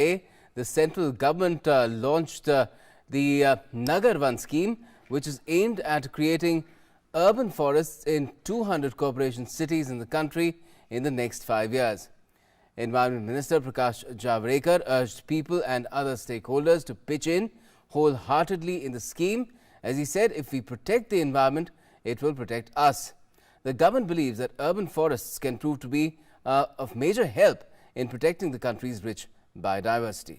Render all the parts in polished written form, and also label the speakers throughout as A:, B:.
A: The central government launched the Nagar Van scheme, which is aimed at creating urban forests in 200 corporation cities in the country in the next 5 years. Environment Minister Prakash Javadekar urged people and other stakeholders to pitch in wholeheartedly in the scheme. As he said, if we protect the environment, it will protect us. The government believes that urban forests can prove to be of major help in protecting the country's rich biodiversity.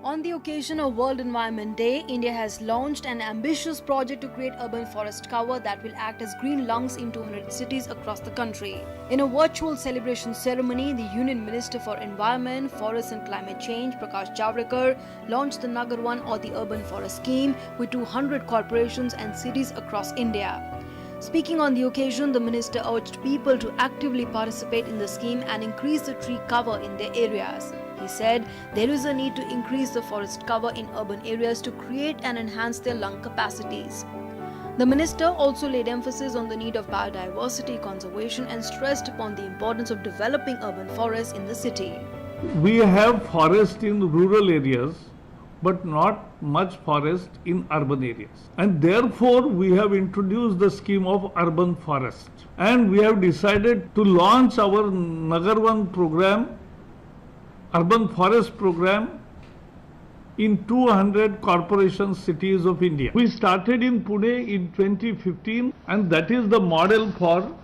B: On the occasion of World Environment Day, India has launched an ambitious project to create urban forest cover that will act as green lungs in 200 cities across the country. In a virtual celebration ceremony, the Union Minister for Environment, Forests and Climate Change, Prakash Javadekar, launched the Nagar Van or the Urban Forest Scheme with 200 corporations and cities across India. Speaking on the occasion, the minister urged people to actively participate in the scheme and increase the tree cover in their areas. He said there is a need to increase the forest cover in urban areas to create and enhance their lung capacities. The minister also laid emphasis on the need of biodiversity conservation and stressed upon the importance of developing urban forests in the city.
C: We have forest in rural areas, but not much forest in urban areas. And therefore, we have introduced the scheme of urban forest. And we have decided to launch our Nagar Van program, urban forest program, in 200 corporation cities of India. We started in Pune in 2015, and that is the model for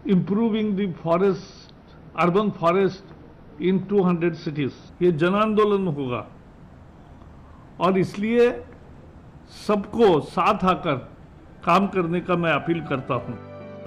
C: improving the forest, urban forest in 200 cities. ये जन आंदोलन होगा और इसलिए सबको साथ आकर काम करने का मैं अपील करता हूँ.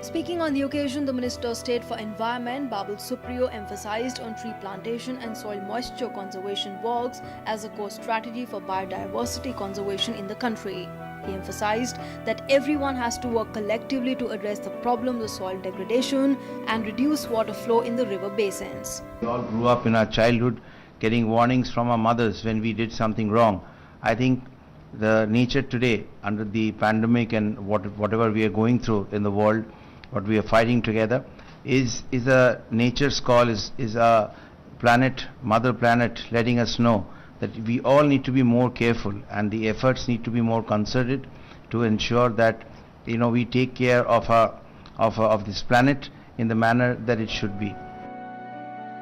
B: Speaking on the occasion, the Minister of State for Environment, Babul Supriyo, emphasized on tree plantation and soil moisture conservation works as a core strategy for biodiversity conservation in the country. He emphasized that everyone has to work collectively to address the problem of soil degradation and reduce water flow in the river basins.
D: We all grew up in our childhood getting warnings from our mothers when we did something wrong. I think the nature today, under the pandemic and whatever we are going through in the world, what we are fighting together, is a nature's call, is a planet, mother planet, letting us know that we all need to be more careful and the efforts need to be more concerted to ensure that we take care of this planet in the manner that it should be.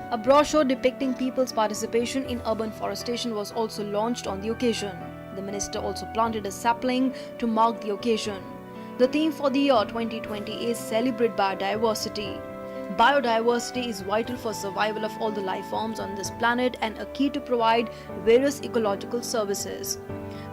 B: A brochure depicting people's participation in urban forestation was also launched on the occasion. The minister also planted a sapling to mark the occasion. The theme for the year 2020 is Celebrate Biodiversity. Biodiversity is vital for survival of all the life forms on this planet and a key to provide various ecological services.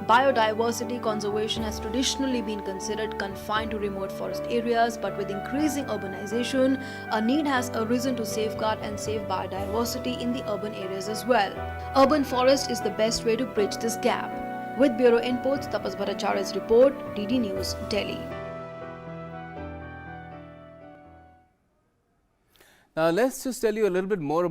B: Biodiversity conservation has traditionally been considered confined to remote forest areas, but with increasing urbanization, a need has arisen to safeguard and save biodiversity in the urban areas as well. Urban forest is the best way to bridge this gap. With Bureau Inputs, Tapas Bhattacharya's report, DD News, Delhi.
A: Now let's just tell you a little bit more